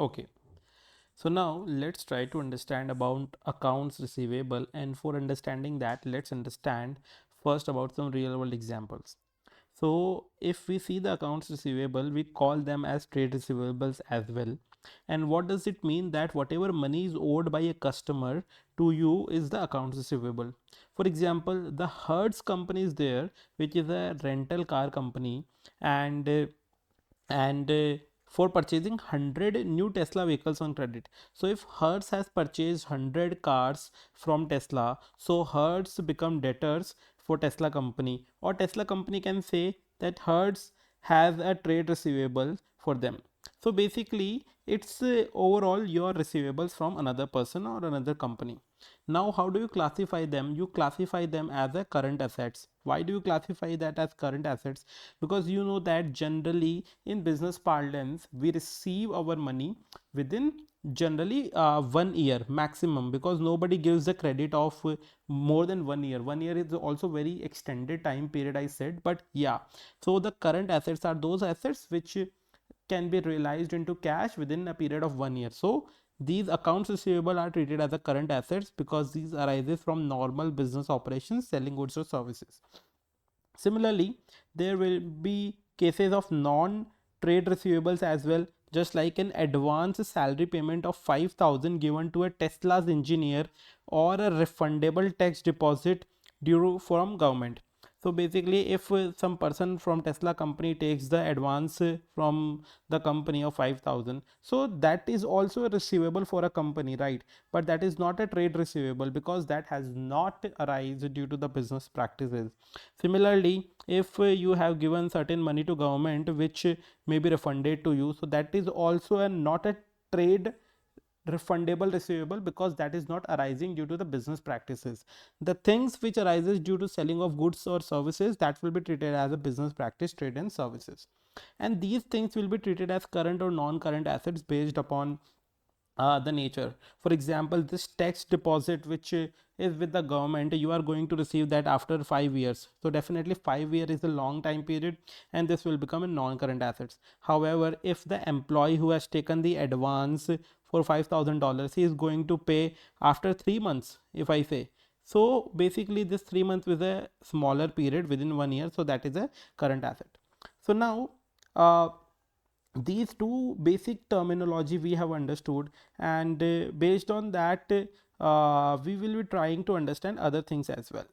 Okay. So now let's try to understand about accounts receivable, and for understanding that, let's understand first about some real world examples. So if we see the accounts receivable, we call them as trade receivables as well. And what does it mean? That whatever money is owed by a customer to you is the accounts receivable. For example, the Hertz company is there, which is a rental car company, and for purchasing 100 new Tesla vehicles on credit. So if Hertz has purchased 100 cars from Tesla, so Hertz become debtors for Tesla company, or Tesla company can say that Hertz has a trade receivable for them. So basically it's overall your receivables from another person or another company. Now how do you classify them? You classify them as a current assets. Why do you classify that as current assets? Because you know that generally in business parlance we receive our money within generally 1 year maximum, because nobody gives the credit of more than 1 year. 1 year is also very extended time period, I said, but yeah. So the current assets are those assets which can be realized into cash within a period of 1 year. So these accounts receivable are treated as a current assets because these arises from normal business operations selling goods or services. Similarly, there will be cases of non-trade receivables as well, just like an advance salary payment of 5,000 given to a Tesla's engineer, or a refundable tax deposit due from government. So basically, if some person from Tesla company takes the advance from the company of 5,000, so that is also a receivable for a company, right? But that is not a trade receivable because that has not arisen due to the business practices. Similarly, if you have given certain money to government which may be refunded to you, so that is also not a trade refundable receivable because that is not arising due to the business practices. The things which arises due to selling of goods or services, that will be treated as a business practice, trade and services, and these things will be treated as current or non-current assets based upon the nature. For example, this tax deposit which is with the government, you are going to receive that after 5 years. So definitely 5 years is a long time period, and this will become a non-current assets. However, if the employee who has taken the advance for $5,000, he is going to pay after 3 months, if I say. So basically this 3 months is a smaller period within 1 year, so that is a current asset. So now these two basic terminology we have understood, and based on that we will be trying to understand other things as well.